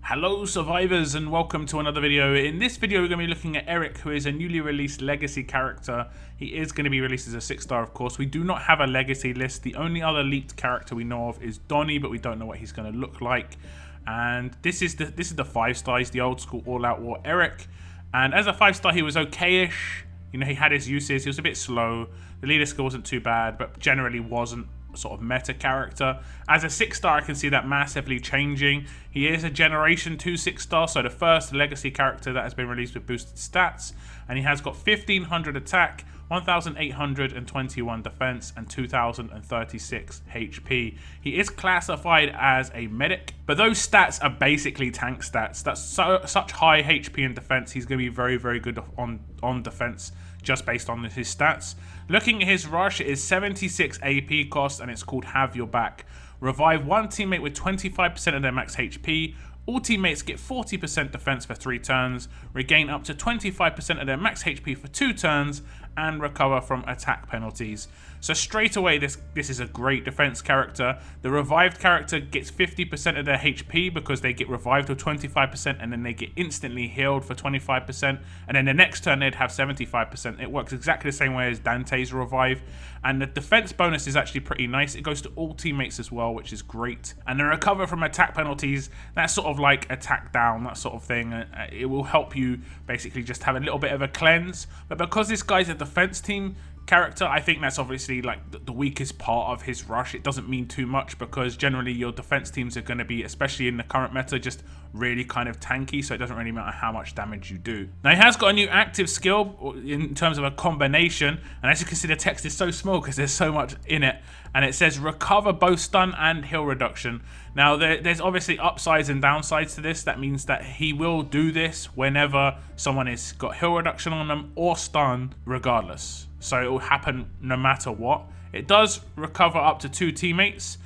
Hello survivors and welcome to another video. In this video we're going to be looking at Eric, who is a newly released legacy character. He is going to be released as a 6-star, of course. We do not have a legacy list. The only other leaked character we know of is Donnie, but we don't know what he's going to look like. And this is the 5-star. He's the old school all-out war Eric. And as a 5-star he was okay-ish. You know, he had his uses. He was a bit slow. The leader skill wasn't too bad, but generally wasn't sort of meta character. As a 6-star, I can see that massively changing. He is a generation 2 6-star, so the first legacy character that has been released with boosted stats, and he has got 1500 attack, 1821 defense, and 2036 HP. He is classified as a medic, but those stats are basically tank stats. That's such high HP and defense. He's going to be very, very good on defense just based on his stats. Looking at his rush, it is 76 AP cost and it's called Have Your Back. Revive one teammate with 25% of their max HP. All teammates get 40% defense for 3 turns, regain up to 25% of their max HP for 2 turns, and recover from attack penalties. So straight away, this is a great defense character. The revived character gets 50% of their HP because they get revived with 25% and then they get instantly healed for 25%. And then the next turn they'd have 75%. It works exactly the same way as Dante's revive. And the defense bonus is actually pretty nice. It goes to all teammates as well, which is great. And the recover from attack penalties, that's sort of like attack down, that sort of thing. It will help you basically just have a little bit of a cleanse. But because this guy's a defense team character, I think that's obviously like the weakest part of his rush. It doesn't mean too much because generally your defense teams are going to be, especially in the current meta, just really kind of tanky, so it doesn't really matter how much damage you do. Now he has got a new active skill in terms of a combination, and as you can see the text is so small because there's so much in it, and it says recover both stun and heal reduction. Now there's obviously upsides and downsides to this. That means that he will do this whenever someone has got heal reduction on them or stun regardless. So it will happen no matter what. It does recover up to 2 teammates.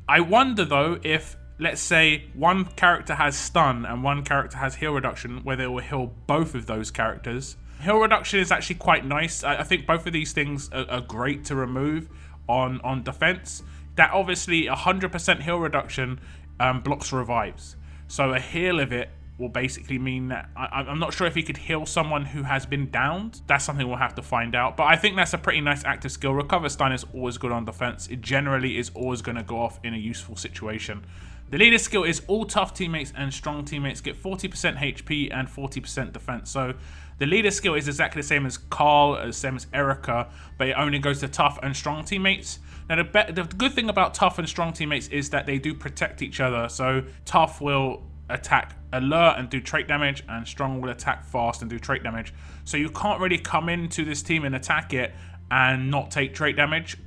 I wonder though if, let's say, one character has stun and one character has heal reduction, whether it will heal both of those characters. Heal reduction is actually quite nice. I think both of these things are great to remove on defense. That obviously 100% heal reduction blocks revives. So a heal of it will basically mean that I'm not sure if he could heal someone who has been downed. That's something we'll have to find out. But I think that's a pretty nice active skill. Recover stun is always good on defense. It generally is always going to go off in a useful situation. The leader skill is all tough teammates and strong teammates get 40% HP and 40% defense. So the leader skill is exactly the same as Carl, the same as Erica, but it only goes to tough and strong teammates. Now the good thing about tough and strong teammates is that they do protect each other. So tough will attack alert and do trait damage, and strong will attack fast and do trait damage. So you can't really come into this team and attack it and not take trait damage.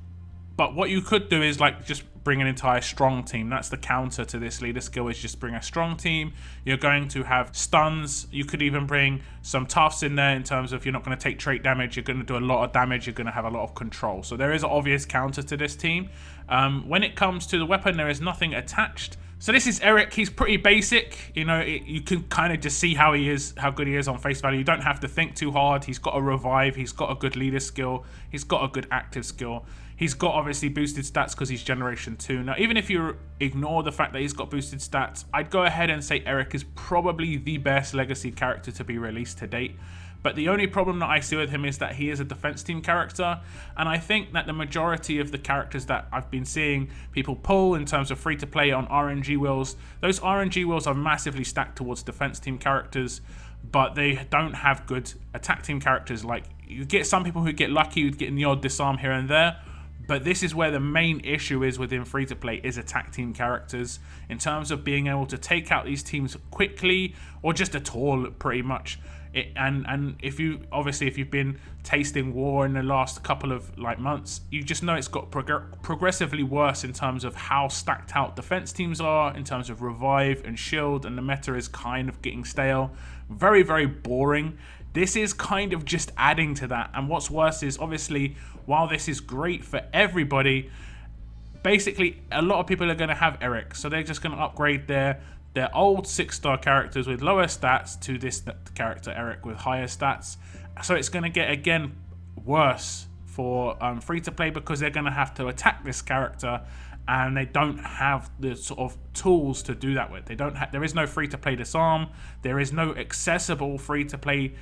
But what you could do is like just bring an entire strong team. That's the counter to this leader skill, is just bring a strong team. You're going to have stuns. You could even bring some toughs in there in terms of you're not going to take trait damage. You're going to do a lot of damage. You're going to have a lot of control. So there is an obvious counter to this team. When it comes to the weapon, there is nothing attached. So this is Eric. He's pretty basic. You know, you can kind of just see how he is, how good he is on face value. You don't have to think too hard. He's got a revive. He's got a good leader skill. He's got a good active skill. He's got obviously boosted stats because he's generation 2. Now, even if you ignore the fact that he's got boosted stats, I'd go ahead and say Eric is probably the best legacy character to be released to date. But the only problem that I see with him is that he is a defense team character. And I think that the majority of the characters that I've been seeing people pull in terms of free to play on RNG wheels, those RNG wheels are massively stacked towards defense team characters, but they don't have good attack team characters. Like, you get some people who get lucky, who'd get the odd disarm here and there. But this is where the main issue is within free-to-play, is attack team characters, in terms of being able to take out these teams quickly or just at all, pretty much. And if you've been tasting war in the last couple of months, you just know it's got progressively worse in terms of how stacked out defense teams are, in terms of revive and shield, and the meta is kind of getting stale. Very, very boring. This is kind of just adding to that. And what's worse is, obviously, while this is great for everybody, basically a lot of people are going to have Eric. So they're just going to upgrade their old 6-star characters with lower stats to this character Eric with higher stats. So it's going to get, again, worse for free to play, because they're going to have to attack this character and they don't have the sort of tools to do that with. They don't have, there is no free-to-play disarm, there is no accessible free-to-play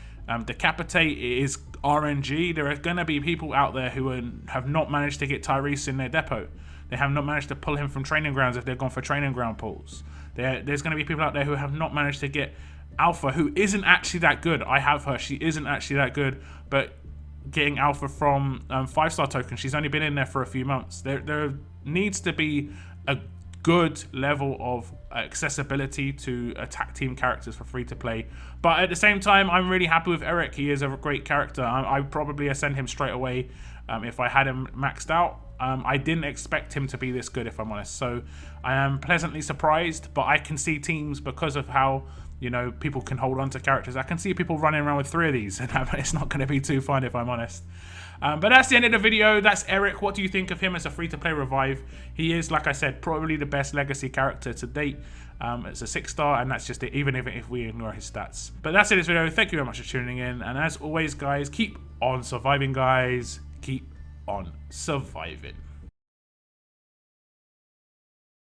decapitate. It is RNG. There are going to be people out there who have not managed to get Tyrese in their depot. They have not managed to pull him from training grounds if they've gone for training ground pulls. There's going to be people out there who have not managed to get Alpha, who isn't actually that good. I have her. She isn't actually that good, but getting Alpha from 5-star token, she's only been in there for a few months. There needs to be a good level of accessibility to attack team characters for free to play. But at the same time, I'm really happy with Eric. He is a great character. I'd probably ascend him straight away if I had him maxed out. I didn't expect him to be this good, if I'm honest. So I am pleasantly surprised, but I can see teams, because of how, you know, people can hold on to characters. I can see people running around with 3 of these, and it's not going to be too fun, if I'm honest. But that's the end of the video. That's Eric. What do you think of him as a free-to-play revive? He is, like I said, probably the best legacy character to date. It's a 6-star, and that's just it, even if we ignore his stats. But that's it, this video. Thank you very much for tuning in. And as always, guys, keep on surviving, guys. Keep on surviving.